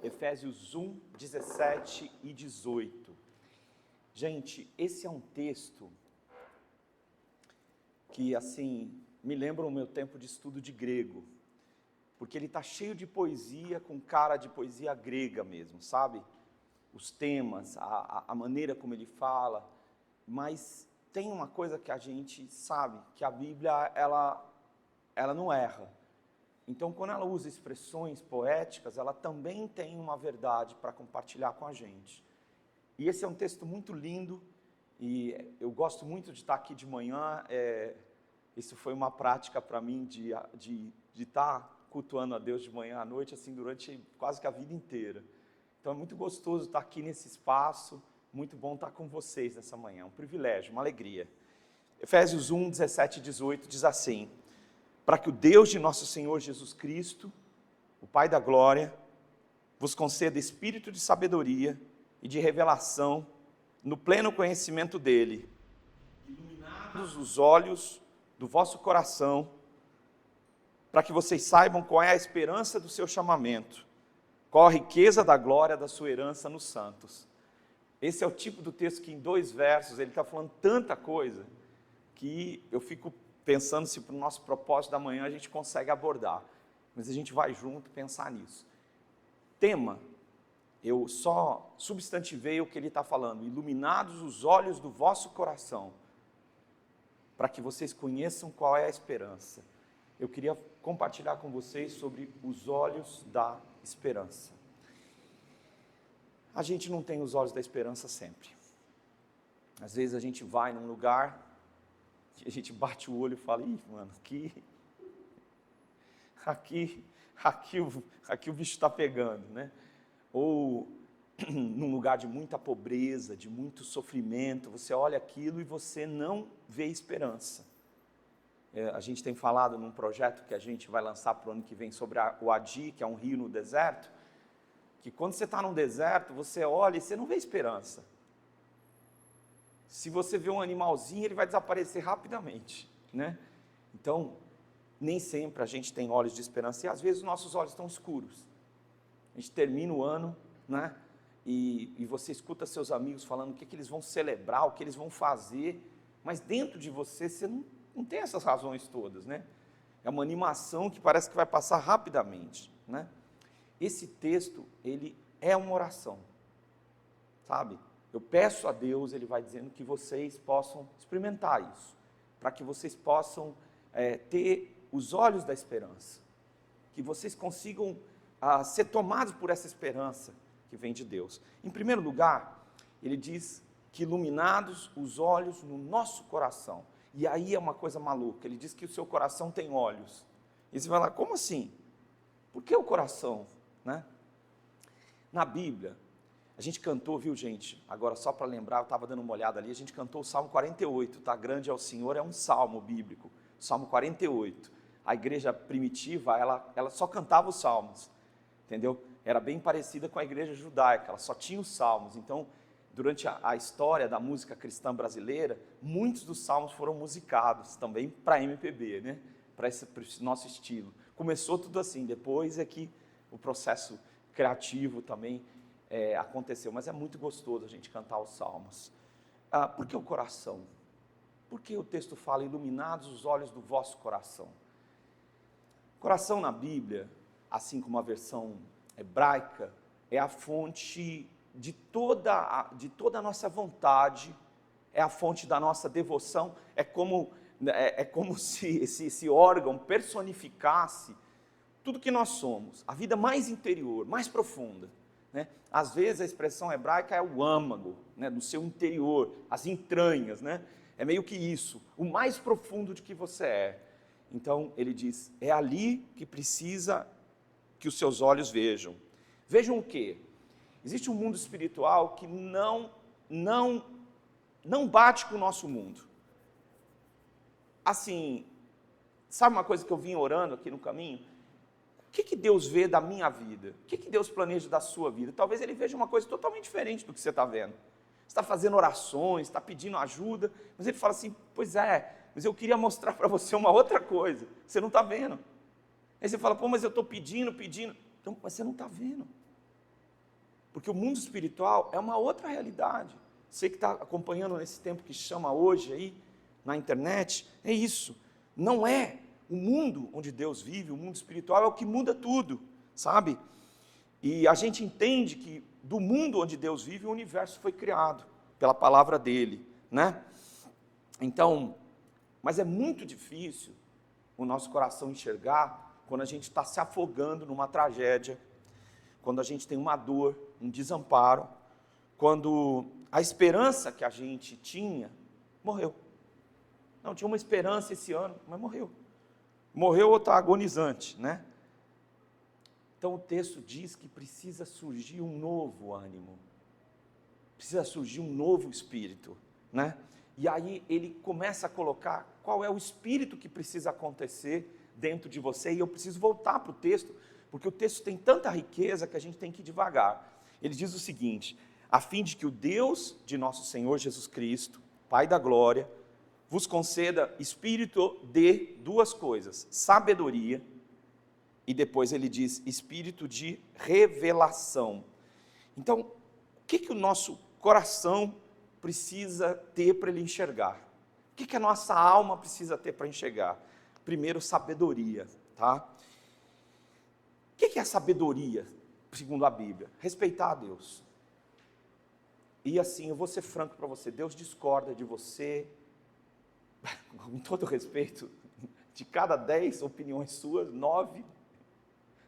Efésios 1, 17 e 18. Gente, esse é um texto que, assim, me lembra o meu tempo de estudo de grego, porque ele está cheio de poesia, com cara de poesia grega mesmo, sabe? Os temas, a maneira como ele fala, mas tem uma coisa que a gente sabe, que a Bíblia, ela não erra. Então, quando ela usa expressões poéticas, ela também tem uma verdade para compartilhar com a gente. E esse é um texto muito lindo, e eu gosto muito de estar aqui de manhã. Isso foi uma prática para mim de estar cultuando a Deus de manhã à noite, assim, durante quase que a vida inteira. Então é muito gostoso estar aqui nesse espaço, muito bom estar com vocês nessa manhã, um privilégio, uma alegria. Efésios 1, 17 e 18 diz assim: para que o Deus de nosso Senhor Jesus Cristo, o Pai da glória, vos conceda espírito de sabedoria e de revelação no pleno conhecimento dele, iluminados os olhos do vosso coração, para que vocês saibam qual é a esperança do seu chamamento, qual a riqueza da glória da sua herança nos santos. Esse é o tipo do texto que em 2 versos ele está falando tanta coisa, que eu fico pensando se para o nosso propósito da manhã a gente consegue abordar, mas a gente vai junto pensar nisso. Tema, eu só substantivei o que ele está falando: iluminados os olhos do vosso coração, para que vocês conheçam qual é a esperança. Eu queria compartilhar com vocês sobre os olhos da esperança. A gente não tem os olhos da esperança sempre. Às vezes a gente vai num lugar, a gente bate o olho e fala: ih, mano, aqui o bicho está pegando, né? Ou num lugar de muita pobreza, de muito sofrimento, você olha aquilo e você não vê esperança. A gente tem falado num projeto que a gente vai lançar para o ano que vem sobre o Adi, que é um rio no deserto, que quando você está num deserto, você olha e você não vê esperança. Se você vê um animalzinho, ele vai desaparecer rapidamente, né? Então, nem sempre a gente tem olhos de esperança, e às vezes os nossos olhos estão escuros. A gente termina o ano, né? E você escuta seus amigos falando o que eles vão celebrar, o que eles vão fazer, mas dentro de você não tem essas razões todas, né? É uma animação que parece que vai passar rapidamente, né? Esse texto, ele é uma oração, sabe? Eu peço a Deus, ele vai dizendo que vocês possam experimentar isso, para que vocês possam ter os olhos da esperança, que vocês consigam ser tomados por essa esperança que vem de Deus. Em primeiro lugar, ele diz que iluminados os olhos no nosso coração. E aí é uma coisa maluca, ele diz que o seu coração tem olhos. E você vai lá, como assim? Por que o coração, né? Na Bíblia, a gente cantou, viu, gente? Agora, só para lembrar, eu estava dando uma olhada ali, a gente cantou o Salmo 48, tá? Grande é o Senhor, é um salmo bíblico, Salmo 48. A igreja primitiva, ela só cantava os salmos, entendeu? Era bem parecida com a igreja judaica, ela só tinha os salmos. Então, durante a história da música cristã brasileira, muitos dos salmos foram musicados também para MPB, né? Para esse nosso estilo. Começou tudo assim, depois é que o processo criativo também aconteceu, mas é muito gostoso a gente cantar os salmos. Por que o coração? Porque o texto fala: iluminados os olhos do vosso coração. Coração na Bíblia, assim como a versão hebraica, é a fonte de toda a nossa vontade, é a fonte da nossa devoção, é como se esse órgão personificasse tudo que nós somos, a vida mais interior, mais profunda, né? Às vezes a expressão hebraica é o âmago, né, do seu interior, as entranhas, né? É meio que isso, o mais profundo de que você é. Então ele diz, é ali que precisa que os seus olhos vejam. Vejam o quê? Existe um mundo espiritual que não bate com o nosso mundo. Assim, sabe uma coisa que eu vim orando aqui no caminho? O que Deus vê da minha vida? O que Deus planeja da sua vida? Talvez Ele veja uma coisa totalmente diferente do que você está vendo. Você está fazendo orações, está pedindo ajuda, mas Ele fala assim, pois é, mas eu queria mostrar para você uma outra coisa, você não está vendo. Aí você fala, pô, mas eu estou pedindo, então, mas você não está vendo. Porque o mundo espiritual é uma outra realidade. Você que está acompanhando nesse tempo que chama hoje aí, na internet, é isso. Não é o mundo onde Deus vive, o mundo espiritual é o que muda tudo, sabe? E a gente entende que do mundo onde Deus vive, o universo foi criado pela palavra dele, né? Então, mas é muito difícil o nosso coração enxergar quando a gente está se afogando numa tragédia, quando a gente tem uma dor, um desamparo, quando a esperança que a gente tinha morreu. Não, tinha uma esperança esse ano, mas morreu. Morreu ou está agonizante, né? Então o texto diz que precisa surgir um novo ânimo, precisa surgir um novo espírito, né? E aí ele começa a colocar qual é o espírito que precisa acontecer dentro de você, e eu preciso voltar para o texto, porque o texto tem tanta riqueza que a gente tem que ir devagar. Ele diz o seguinte: a fim de que o Deus de nosso Senhor Jesus Cristo, Pai da glória, vos conceda espírito de duas coisas, sabedoria, e depois ele diz espírito de revelação. Então, o que o nosso coração precisa ter para ele enxergar? O que a nossa alma precisa ter para enxergar? Primeiro, sabedoria, tá? O que é a sabedoria, segundo a Bíblia? Respeitar a Deus. E assim, eu vou ser franco para você, Deus discorda de você, com todo respeito, de cada 10 opiniões suas, 9,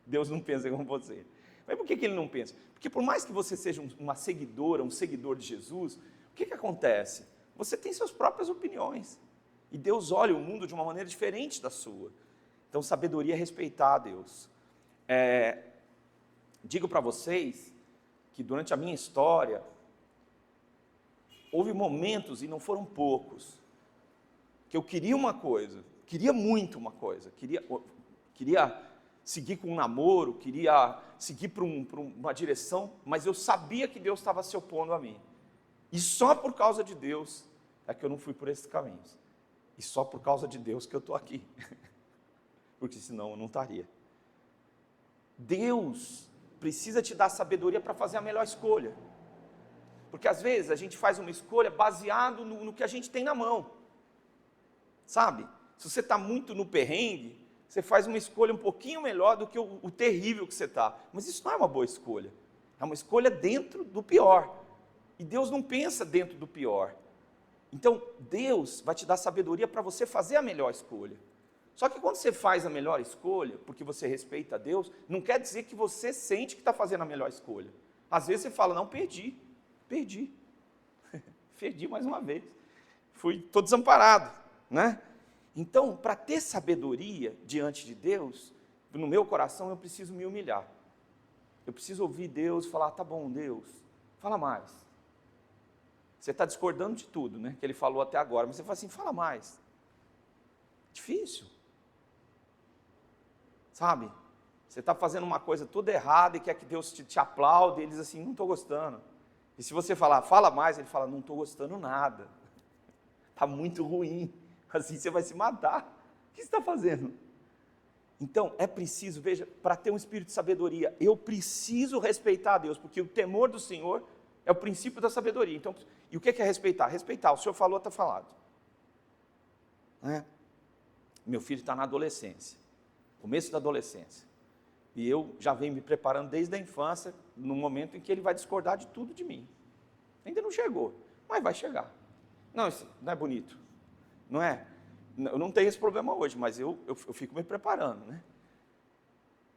Deus não pensa como você. Mas por que ele não pensa? Porque por mais que você seja uma seguidora, um seguidor de Jesus, o que acontece? Você tem suas próprias opiniões, e Deus olha o mundo de uma maneira diferente da sua. Então, sabedoria é respeitar a Deus. Digo para vocês que durante a minha história, houve momentos, e não foram poucos, que eu queria uma coisa, queria muito uma coisa, queria seguir com um namoro, queria seguir para uma direção, mas eu sabia que Deus estava se opondo a mim. E só por causa de Deus é que eu não fui por esses caminhos. E só por causa de Deus que eu estou aqui. Porque senão eu não estaria. Deus precisa te dar sabedoria para fazer a melhor escolha. Porque às vezes a gente faz uma escolha baseado no que a gente tem na mão. Sabe? Se você está muito no perrengue, você faz uma escolha um pouquinho melhor do que o terrível que você está. Mas isso não é uma boa escolha. É uma escolha dentro do pior. E Deus não pensa dentro do pior. Então, Deus vai te dar sabedoria para você fazer a melhor escolha. Só que quando você faz a melhor escolha, porque você respeita a Deus, não quer dizer que você sente que está fazendo a melhor escolha. Às vezes você fala, não, perdi. Perdi mais uma vez. Estou desamparado, né? Então, para ter sabedoria diante de Deus, no meu coração eu preciso me humilhar. Eu preciso ouvir Deus falar, tá bom, Deus, fala mais. Você está discordando de tudo, né, que ele falou até agora, mas você fala assim, fala mais. Difícil. Sabe? Você está fazendo uma coisa toda errada e quer que Deus te aplaude, e ele diz assim, não estou gostando. E se você falar, fala mais, ele fala, não estou gostando nada. Está muito ruim. Assim você vai se matar. O que você está fazendo? Então, é preciso, veja, para ter um espírito de sabedoria, eu preciso respeitar a Deus, porque o temor do Senhor é o princípio da sabedoria. Então, e o que é respeitar? Respeitar, o Senhor falou, está falado. Meu filho está na adolescência, começo da adolescência, e eu já venho me preparando desde a infância, no momento em que ele vai discordar de tudo de mim. Ainda não chegou, mas vai chegar. Não, isso não é bonito, não é? Eu não tenho esse problema hoje, mas eu fico me preparando, né?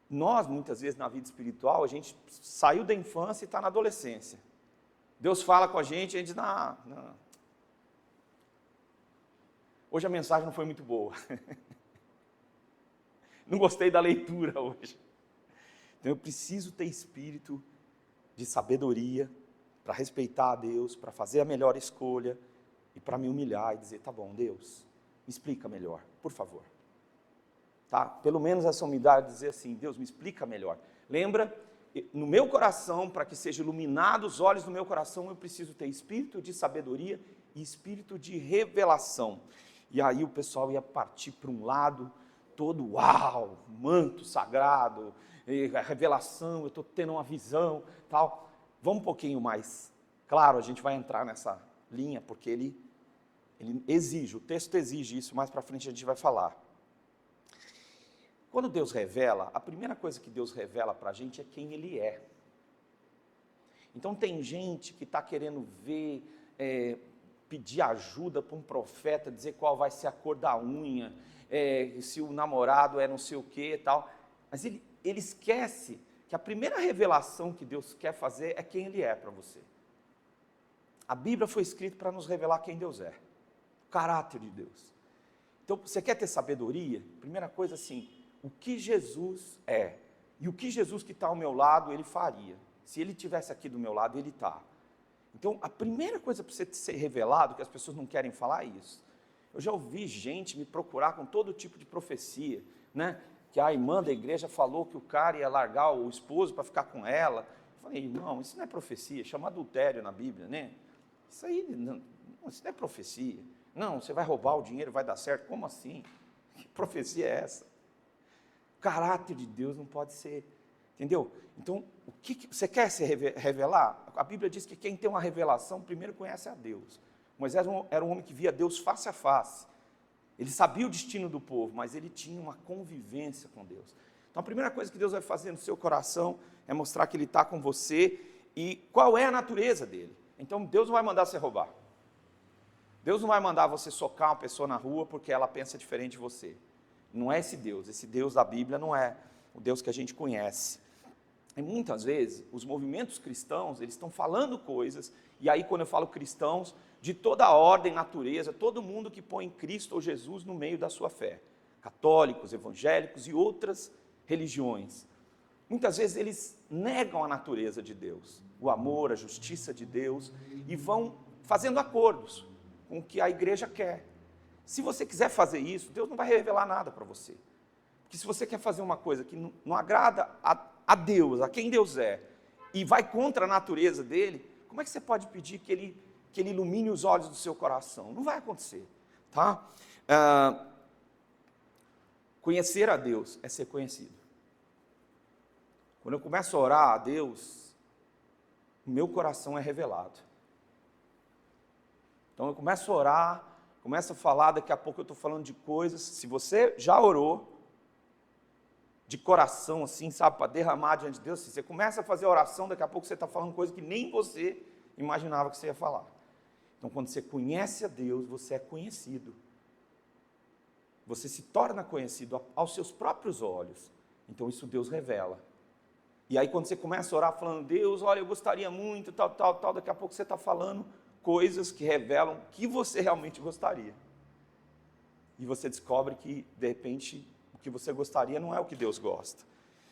Nós, muitas vezes, na vida espiritual, a gente saiu da infância e está na adolescência. Deus fala com a gente e a gente diz, não. Hoje a mensagem não foi muito boa. Não gostei da leitura hoje. Então eu preciso ter espírito de sabedoria para respeitar a Deus, para fazer a melhor escolha e para me humilhar e dizer, tá bom, Deus, me explica melhor, por favor. Tá? Pelo menos essa humildade de dizer assim, Deus, me explica melhor. Lembra? No meu coração, para que sejam iluminados os olhos do meu coração, eu preciso ter espírito de sabedoria e espírito de revelação. E aí o pessoal ia partir para um lado, todo uau, manto sagrado, a revelação, eu estou tendo uma visão, tal. vamos um pouquinho mais claro, a gente vai entrar nessa linha, porque ele exige, o texto exige isso, mais para frente a gente vai falar. Quando Deus revela, a primeira coisa que Deus revela para a gente é quem Ele é. Então tem gente que está querendo ver, pedir ajuda para um profeta, dizer qual vai ser a cor da unha, se o namorado é não sei o que e tal, mas ele esquece que a primeira revelação que Deus quer fazer é quem Ele é para você. A Bíblia foi escrita para nos revelar quem Deus é, o caráter de Deus. Então, você quer ter sabedoria? Primeira coisa assim, o que Jesus é, e o que Jesus que está ao meu lado, Ele faria. Se Ele estivesse aqui do meu lado, Ele está. Então, a primeira coisa para você ser revelado, que as pessoas não querem falar, é isso. Eu já ouvi gente me procurar com todo tipo de profecia, né? Que a irmã da igreja falou que o cara ia largar o esposo para ficar com ela. Eu falei, irmão, isso não é profecia, chama adultério na Bíblia, né? Isso aí, não, isso não é profecia. Não, você vai roubar o dinheiro, vai dar certo. Como assim? Que profecia é essa? O caráter de Deus não pode ser, entendeu? Então, o que você quer se revelar? A Bíblia diz que quem tem uma revelação, primeiro conhece a Deus. Moisés era um homem que via Deus face a face. Ele sabia o destino do povo, mas ele tinha uma convivência com Deus. Então, a primeira coisa que Deus vai fazer no seu coração é mostrar que Ele está com você e qual é a natureza dele. Então, Deus não vai mandar você roubar. Deus não vai mandar você socar uma pessoa na rua porque ela pensa diferente de você. Não é esse Deus da Bíblia não é o Deus que a gente conhece. E muitas vezes, os movimentos cristãos, eles estão falando coisas, e aí quando eu falo cristãos, de toda a ordem, natureza, todo mundo que põe Cristo ou Jesus no meio da sua fé. Católicos, evangélicos e outras religiões. Muitas vezes eles negam a natureza de Deus, o amor, a justiça de Deus, e vão fazendo acordos com o que a igreja quer. Se você quiser fazer isso, Deus não vai revelar nada para você. Porque se você quer fazer uma coisa que não agrada a Deus, a quem Deus é, e vai contra a natureza dele, como é que você pode pedir que ele ilumine os olhos do seu coração? Não vai acontecer, tá? Conhecer a Deus é ser conhecido. Quando eu começo a orar a Deus, o meu coração é revelado. Então eu começo a orar, começo a falar, daqui a pouco eu estou falando de coisas, se você já orou, de coração assim, sabe, para derramar diante de Deus, se você começa a fazer oração, daqui a pouco você está falando coisa que nem você imaginava que você ia falar. Então quando você conhece a Deus, você é conhecido. Você se torna conhecido aos seus próprios olhos. Então isso Deus revela. E aí quando você começa a orar falando, Deus, olha, eu gostaria muito, tal, daqui a pouco você está falando coisas que revelam que você realmente gostaria. E você descobre que, de repente, o que você gostaria não é o que Deus gosta.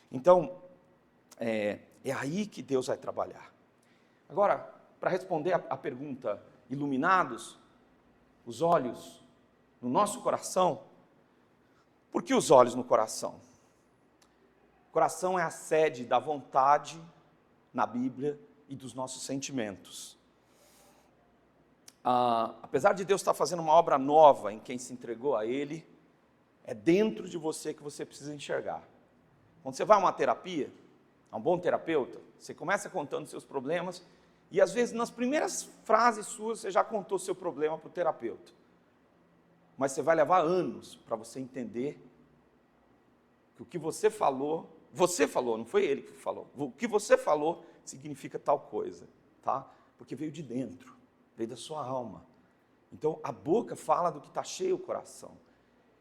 Então, é aí que Deus vai trabalhar. Agora, para responder a pergunta, iluminados, os olhos no nosso coração, por que os olhos no coração? O coração é a sede da vontade na Bíblia e dos nossos sentimentos. Apesar de Deus estar fazendo uma obra nova em quem se entregou a Ele, é dentro de você que você precisa enxergar. Quando você vai a uma terapia, a um bom terapeuta, você começa contando seus problemas e às vezes nas primeiras frases suas você já contou seu problema para o terapeuta. Mas você vai levar anos para você entender que o que você falou, não foi ele que falou, o que você falou significa tal coisa, tá? Porque veio de dentro, veio da sua alma. Então a boca fala do que está cheio o coração.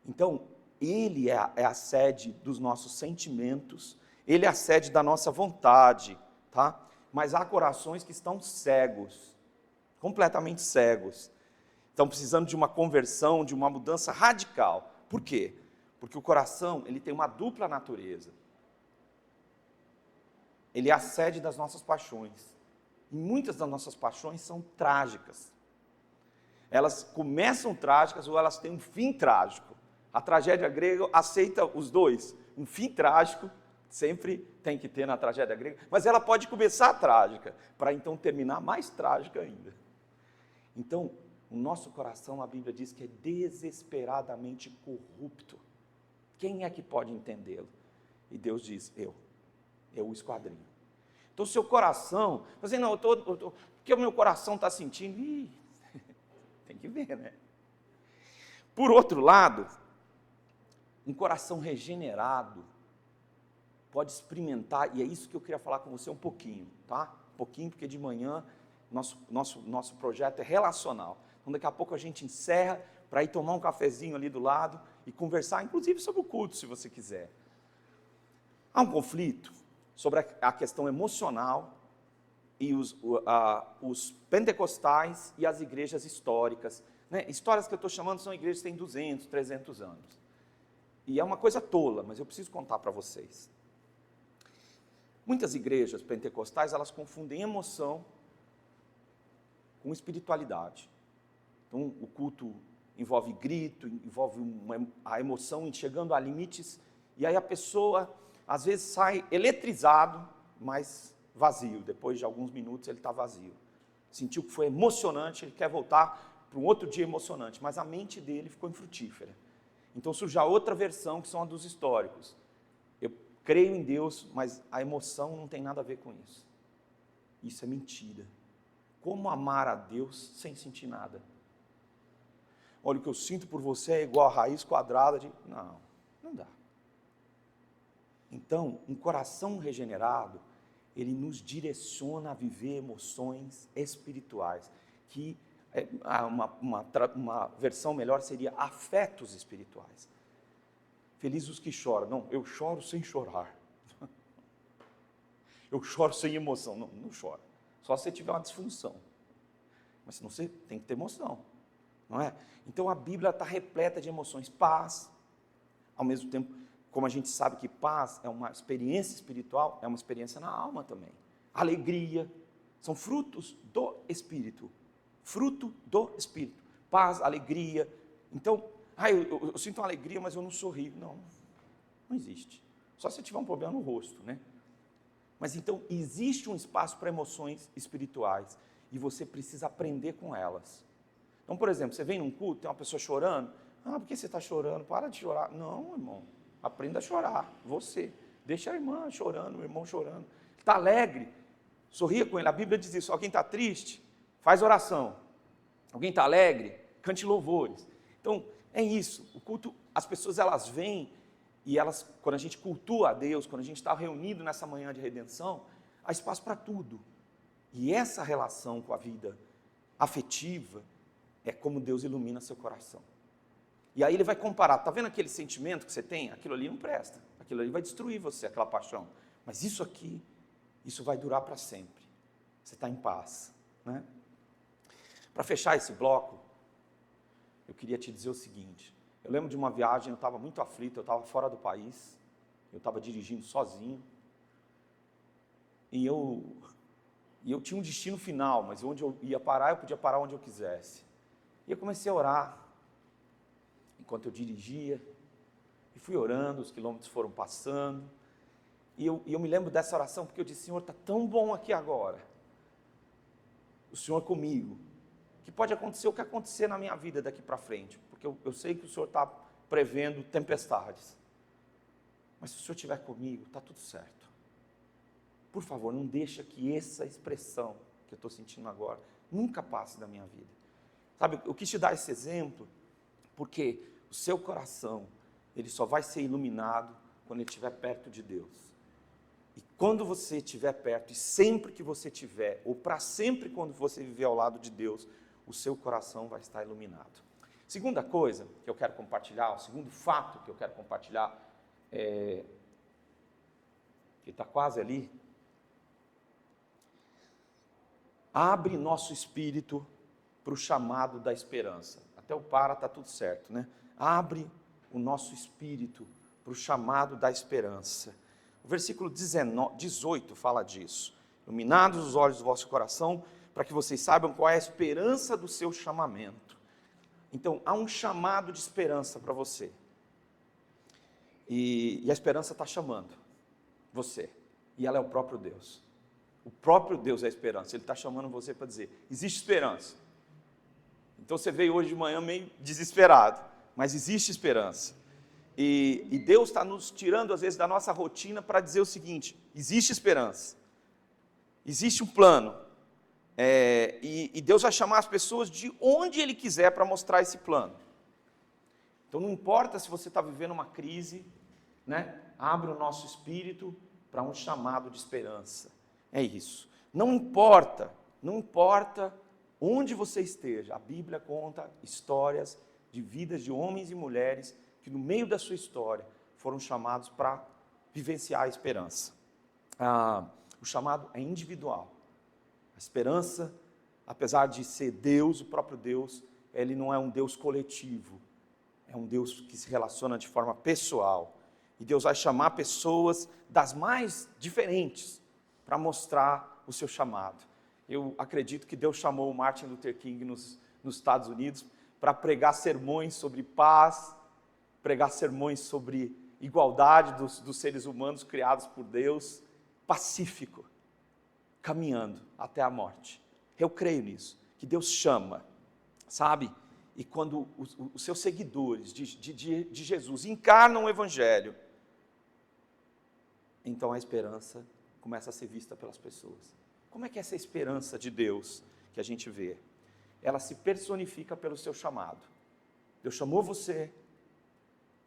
Então, Ele é a sede dos nossos sentimentos, Ele é a sede da nossa vontade, tá? Mas há corações que estão cegos, completamente cegos. Estão precisando de uma conversão, de uma mudança radical. Por quê? Porque o coração, ele tem uma dupla natureza. Ele é a sede das nossas paixões. E muitas das nossas paixões são trágicas. Elas começam trágicas ou elas têm um fim trágico. A tragédia grega aceita os dois. Um fim trágico, sempre tem que ter na tragédia grega, mas ela pode começar trágica, para então terminar mais trágica ainda. Então, o nosso coração, a Bíblia diz que é desesperadamente corrupto. Quem é que pode entendê-lo? E Deus diz, eu o esquadrinho. Então, o seu coração, você não, porque o meu coração está sentindo, tem que ver, né? Por outro lado, um coração regenerado pode experimentar, e é isso que eu queria falar com você um pouquinho, tá? Um pouquinho, porque de manhã nosso projeto é relacional. Então, daqui a pouco a gente encerra para ir tomar um cafezinho ali do lado e conversar, inclusive sobre o culto, se você quiser. Há um conflito sobre a questão emocional e os pentecostais e as igrejas históricas. Né? Histórias que eu estou chamando são igrejas que têm 200, 300 anos. E é uma coisa tola, mas eu preciso contar para vocês. Muitas igrejas pentecostais, elas confundem emoção com espiritualidade. Então, o culto envolve grito, envolve a emoção chegando a limites, e aí a pessoa, às vezes, sai eletrizado, mas vazio. Depois de alguns minutos, ele está vazio. Sentiu que foi emocionante, ele quer voltar para um outro dia emocionante, mas a mente dele ficou infrutífera. Então surge a outra versão, que são a dos históricos. Eu creio em Deus, mas a emoção não tem nada a ver com isso. Isso é mentira. Como amar a Deus sem sentir nada? Olha, o que eu sinto por você é igual a raiz quadrada de... Não dá. Então, um coração regenerado, ele nos direciona a viver emoções espirituais, que uma versão melhor seria afetos espirituais. Felizes os que choram. Não, eu choro sem chorar. Eu choro sem emoção. Não chora. Só se você tiver uma disfunção. Mas senão você tem que ter emoção. Não é? Então a Bíblia está repleta de emoções. Paz, ao mesmo tempo, como a gente sabe que paz é uma experiência espiritual, é uma experiência na alma também. Alegria, são frutos do Espírito. Fruto do Espírito. Paz, alegria. Então, eu sinto uma alegria, mas eu não sorrio. Não existe. Só se tiver um problema no rosto, né? Mas então, existe um espaço para emoções espirituais e você precisa aprender com elas. Então, por exemplo, você vem num culto, tem uma pessoa chorando. Por que você está chorando? Para de chorar. Não, irmão, aprenda a chorar, você. Deixa a irmã chorando, o irmão chorando. Está alegre, sorria com ele. A Bíblia diz isso, quem está triste, faz oração. Alguém está alegre, cante louvores. Então, é isso. O culto, as pessoas elas vêm e elas, quando a gente cultua a Deus, quando a gente está reunido nessa manhã de redenção, há espaço para tudo. E essa relação com a vida afetiva é como Deus ilumina seu coração. E aí ele vai comparar, está vendo aquele sentimento que você tem? Aquilo ali não presta, aquilo ali vai destruir você, aquela paixão. Mas isso aqui, isso vai durar para sempre. Você está em paz, né? Para fechar esse bloco, eu queria te dizer o seguinte. Eu lembro de uma viagem, eu estava muito aflito, eu estava fora do país, eu estava dirigindo sozinho, e eu tinha um destino final, mas onde eu ia parar, eu podia parar onde eu quisesse. E eu comecei a orar, enquanto eu dirigia, e fui orando, os quilômetros foram passando, e eu me lembro dessa oração, porque eu disse, Senhor, está tão bom aqui agora, o Senhor comigo, que pode acontecer o que acontecer na minha vida daqui para frente, porque eu sei que o Senhor está prevendo tempestades, mas se o Senhor estiver comigo, está tudo certo. Por favor, não deixa que essa expressão que eu estou sentindo agora nunca passe da minha vida. Sabe, eu quis te dar esse exemplo, porque o seu coração, ele só vai ser iluminado quando ele estiver perto de Deus. E quando você estiver perto, e sempre que você estiver, ou para sempre quando você viver ao lado de Deus, o seu coração vai estar iluminado. Segunda coisa que eu quero compartilhar, o segundo fato que eu quero compartilhar, que está quase ali, abre nosso espírito para o chamado da esperança. Até o está tudo certo, né? Abre o nosso espírito para o chamado da esperança. O versículo 18 fala disso. Iluminados os olhos do vosso coração, para que vocês saibam qual é a esperança do seu chamamento. Então, há um chamado de esperança para você. E a esperança está chamando você. E ela é o próprio Deus. O próprio Deus é a esperança. Ele está chamando você para dizer, existe esperança. Então você veio hoje de manhã meio desesperado, mas existe esperança. E Deus está nos tirando às vezes da nossa rotina para dizer o seguinte, existe esperança. Existe um plano, e Deus vai chamar as pessoas de onde Ele quiser para mostrar esse plano. Então não importa se você está vivendo uma crise, né? Abre o nosso espírito para um chamado de esperança. É isso. Não importa onde você esteja, a Bíblia conta histórias de vidas de homens e mulheres que no meio da sua história foram chamados para vivenciar a esperança. O chamado é individual. A esperança, apesar de ser Deus, o próprio Deus, Ele não é um Deus coletivo. É um Deus que se relaciona de forma pessoal. E Deus vai chamar pessoas das mais diferentes para mostrar o seu chamado. Eu acredito que Deus chamou o Martin Luther King nos Estados Unidos para pregar sermões sobre paz, pregar sermões sobre igualdade dos seres humanos criados por Deus, pacífico, caminhando até a morte. Eu creio nisso, que Deus chama, sabe? E quando os seus seguidores de Jesus encarnam o Evangelho, então a esperança começa a ser vista pelas pessoas. Como é que é essa esperança de Deus que a gente vê? Ela se personifica pelo seu chamado. Deus chamou você,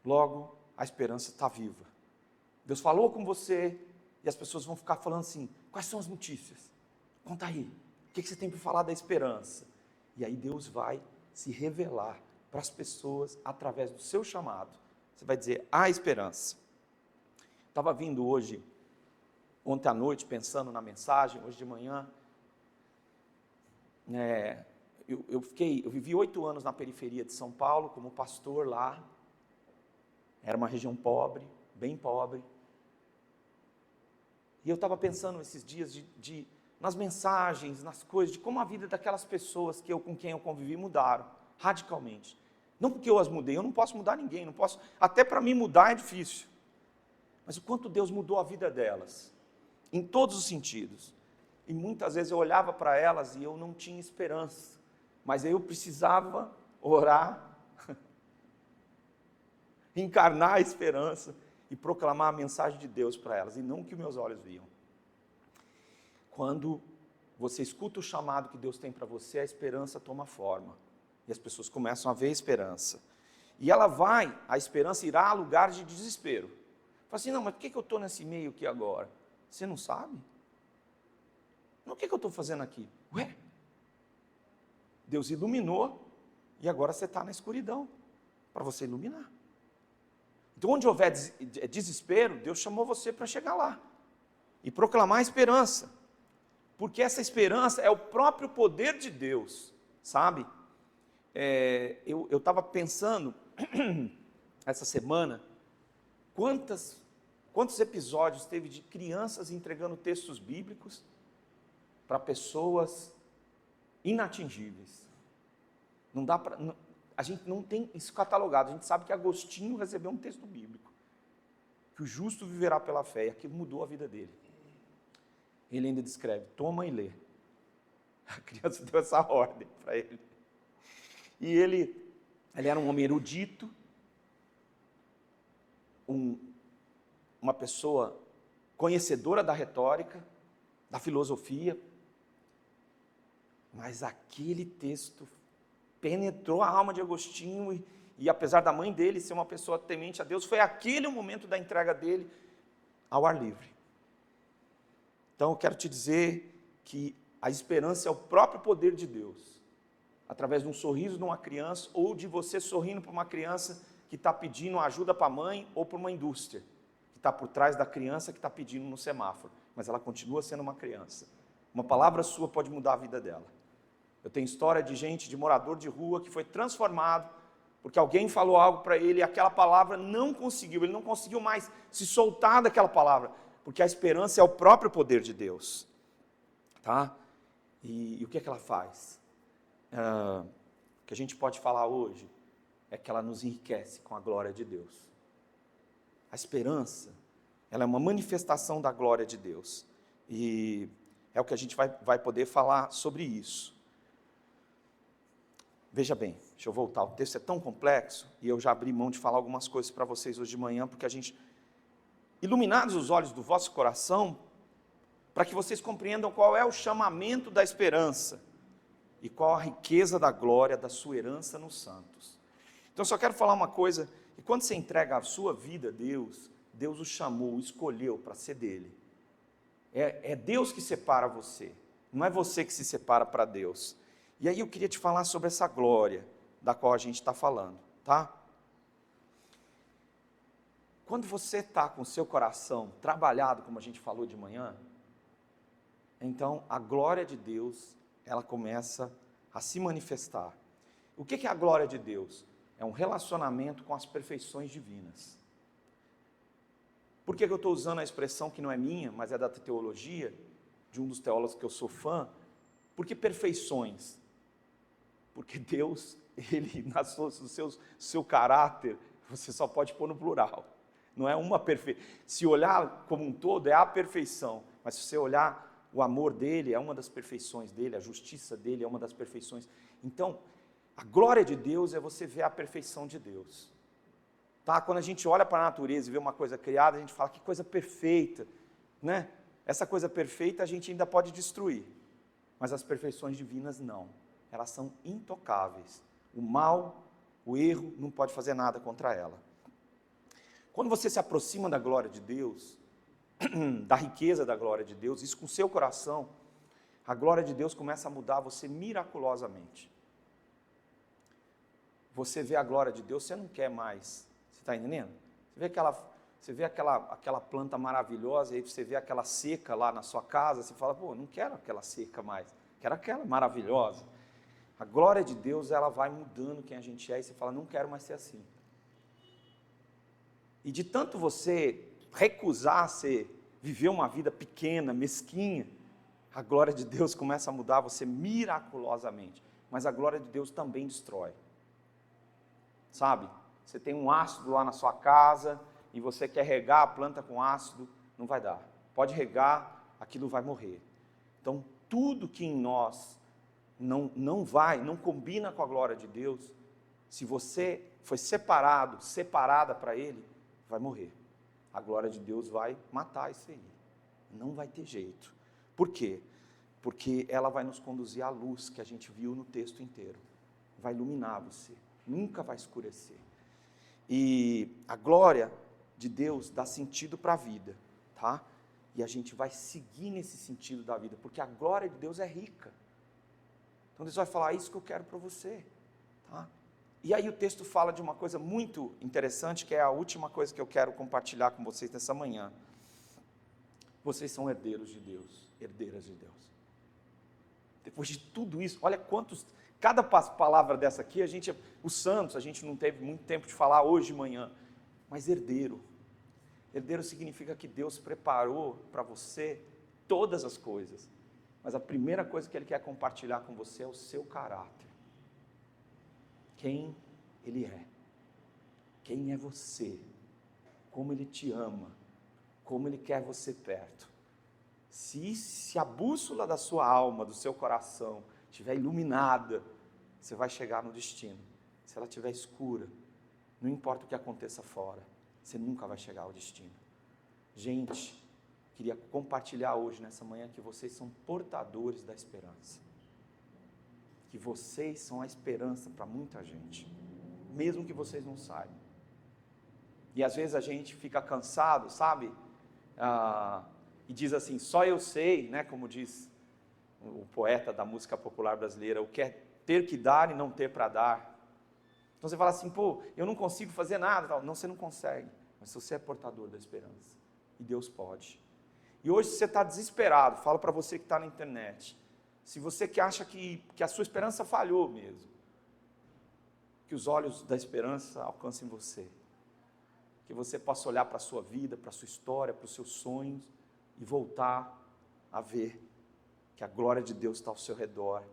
logo a esperança está viva. Deus falou com você e as pessoas vão ficar falando assim, quais são as notícias? Conta aí, o que você tem para falar da esperança? E aí Deus vai se revelar para as pessoas através do seu chamado. Você vai dizer, há esperança. Estava vindo ontem à noite, pensando na mensagem, hoje de manhã, eu vivi 8 anos na periferia de São Paulo, como pastor lá. Era uma região pobre, bem pobre. E eu estava pensando esses dias nas mensagens, nas coisas, de como a vida daquelas pessoas com quem eu convivi mudaram, radicalmente. Não porque eu as mudei, eu não posso mudar ninguém, não posso, até para mim mudar é difícil. Mas o quanto Deus mudou a vida delas, em todos os sentidos. E muitas vezes eu olhava para elas e eu não tinha esperança, mas aí eu precisava orar, encarnar a esperança e proclamar a mensagem de Deus para elas, e não o que meus olhos viam. Quando você escuta o chamado que Deus tem para você, a esperança toma forma, e as pessoas começam a ver a esperança. E a esperança irá a lugar de desespero. Fala assim, não, mas por que eu estou nesse meio aqui agora? Você não sabe? O que eu estou fazendo aqui? Ué? Deus iluminou e agora você está na escuridão, para você iluminar. Então, onde houver desespero, Deus chamou você para chegar lá e proclamar a esperança, porque essa esperança é o próprio poder de Deus, sabe? Eu estava pensando essa semana, quantos episódios teve de crianças entregando textos bíblicos para pessoas inatingíveis. Não dá para, a gente não tem isso catalogado. A gente sabe que Agostinho recebeu um texto bíblico, que o justo viverá pela fé, e aquilo mudou a vida dele. Ele ainda descreve, toma e lê. A criança deu essa ordem para ele. E ele era um homem erudito, uma pessoa conhecedora da retórica, da filosofia, mas aquele texto penetrou a alma de Agostinho e apesar da mãe dele ser uma pessoa temente a Deus, foi aquele o momento da entrega dele ao ar livre. Então eu quero te dizer que a esperança é o próprio poder de Deus, através de um sorriso de uma criança ou de você sorrindo para uma criança que está pedindo ajuda para a mãe ou para uma indústria, que está por trás da criança que está pedindo no semáforo, mas ela continua sendo uma criança. Uma palavra sua pode mudar a vida dela. Eu tenho história de gente, de morador de rua, que foi transformado, porque alguém falou algo para ele e aquela palavra ele não conseguiu mais se soltar daquela palavra, porque a esperança é o próprio poder de Deus. Tá? E o que é que ela faz? O que a gente pode falar hoje é que ela nos enriquece com a glória de Deus. A esperança, ela é uma manifestação da glória de Deus. E é o que a gente vai poder falar sobre isso. Veja bem, deixa eu voltar, o texto é tão complexo, e eu já abri mão de falar algumas coisas para vocês hoje de manhã, porque a gente, iluminados os olhos do vosso coração, para que vocês compreendam qual é o chamamento da esperança e qual a riqueza da glória da sua herança nos santos. Então, só quero falar uma coisa, que quando você entrega a sua vida a Deus, Deus o chamou, o escolheu para ser dele. É Deus que separa você, não é você que se separa para Deus. E aí eu queria te falar sobre essa glória da qual a gente está falando, tá? Quando você está com o seu coração trabalhado, como a gente falou de manhã, então a glória de Deus, ela começa a se manifestar. O que é a glória de Deus? É um relacionamento com as perfeições divinas. Por que eu estou usando a expressão que não é minha, mas é da teologia, de um dos teólogos que eu sou fã? Por que perfeições? Porque Deus, Ele, no seu caráter, você só pode pôr no plural. Não é uma perfeição. Se olhar como um todo, é a perfeição. Mas se você olhar o amor dEle, é uma das perfeições dEle, a justiça dEle é uma das perfeições. Então, a glória de Deus é você ver a perfeição de Deus. Tá? Quando a gente olha para a natureza e vê uma coisa criada, a gente fala, que coisa perfeita, né? Essa coisa perfeita a gente ainda pode destruir, mas as perfeições divinas não, elas são intocáveis. O mal, o erro, não pode fazer nada contra ela. Quando você se aproxima da glória de Deus, da riqueza da glória de Deus, isso com o seu coração, a glória de Deus começa a mudar você miraculosamente. Você vê a glória de Deus, você não quer mais. Você está entendendo? Você vê aquela planta maravilhosa, e aí você vê aquela seca lá na sua casa, você fala, pô, não quero aquela seca mais, quero aquela maravilhosa. A glória de Deus, ela vai mudando quem a gente é, e você fala, não quero mais ser assim. E de tanto você recusar viver uma vida pequena, mesquinha, a glória de Deus começa a mudar você miraculosamente. Mas a glória de Deus também destrói. Sabe? Você tem um ácido lá na sua casa e você quer regar a planta com ácido, não vai dar. Pode regar, aquilo vai morrer. Então, tudo que em nós não combina com a glória de Deus, se você foi separada para Ele, vai morrer. A glória de Deus vai matar isso aí. Não vai ter jeito. Por quê? Porque ela vai nos conduzir à luz que a gente viu no texto inteiro. Vai iluminar você. Nunca vai escurecer. E a glória de Deus dá sentido para a vida, tá? E a gente vai seguir nesse sentido da vida, porque a glória de Deus é rica. Então Deus vai falar, isso que eu quero para você, tá? E aí o texto fala de uma coisa muito interessante, que é a última coisa que eu quero compartilhar com vocês nessa manhã. Vocês são herdeiros de Deus, herdeiras de Deus. Depois de tudo isso, olha cada palavra dessa aqui, os santos, a gente não teve muito tempo de falar hoje de manhã, mas herdeiro. Herdeiro significa que Deus preparou para você todas as coisas, mas a primeira coisa que Ele quer compartilhar com você é o seu caráter. Quem Ele é, quem é você, como Ele te ama, como Ele quer você perto. Se a bússola da sua alma, do seu coração, estiver iluminada, você vai chegar no destino. Se ela estiver escura, não importa o que aconteça fora, você nunca vai chegar ao destino. Gente, queria compartilhar hoje, nessa manhã, que vocês são portadores da esperança. Que vocês são a esperança para muita gente, mesmo que vocês não saibam. E às vezes a gente fica cansado, sabe? E diz assim, só eu sei, né? Como diz o poeta da música popular brasileira, o que é ter que dar e não ter para dar. Então você fala assim, pô, eu não consigo fazer nada. Não, você não consegue, mas você é portador da esperança. E Deus pode. E hoje você está desesperado, falo para você que está na internet, se você que acha que a sua esperança falhou mesmo, que os olhos da esperança alcancem você, que você possa olhar para a sua vida, para a sua história, para os seus sonhos e voltar a ver que a glória de Deus está ao seu redor,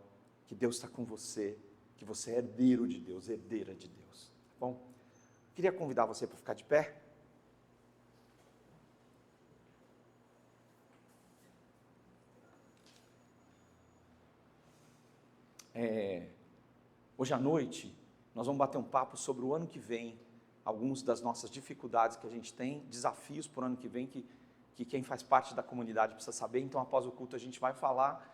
que Deus está com você, que você é herdeiro de Deus, herdeira de Deus. Bom, queria convidar você para ficar de pé. Hoje à noite, nós vamos bater um papo sobre o ano que vem, algumas das nossas dificuldades que a gente tem, desafios para o ano que vem, que que quem faz parte da comunidade precisa saber, então após o culto a gente vai falar,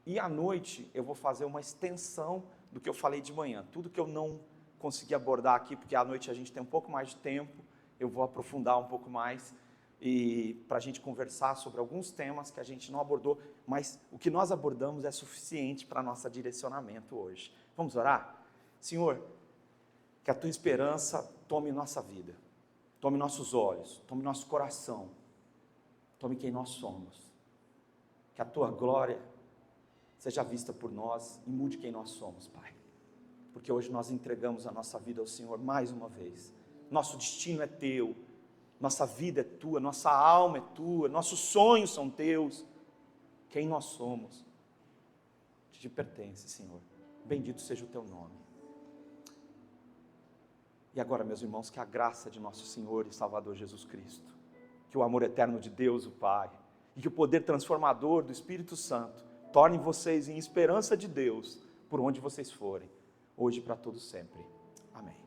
e à noite eu vou fazer uma extensão do que eu falei de manhã, tudo que eu não consegui abordar aqui, porque à noite a gente tem um pouco mais de tempo, eu vou aprofundar um pouco mais, e para a gente conversar sobre alguns temas que a gente não abordou, mas o que nós abordamos é suficiente para nosso direcionamento hoje. Vamos orar? Senhor, que a Tua esperança tome nossa vida, tome nossos olhos, tome nosso coração, tome quem nós somos, que a Tua glória seja vista por nós e mude quem nós somos, Pai, porque hoje nós entregamos a nossa vida ao Senhor mais uma vez, nosso destino é Teu, nossa vida é Tua, nossa alma é Tua, nossos sonhos são Teus, quem nós somos, te pertence, Senhor, bendito seja o Teu nome. E agora, meus irmãos, que a graça de nosso Senhor e Salvador Jesus Cristo, que o amor eterno de Deus, o Pai, e que o poder transformador do Espírito Santo torne vocês em esperança de Deus, por onde vocês forem, hoje e para todos sempre. Amém.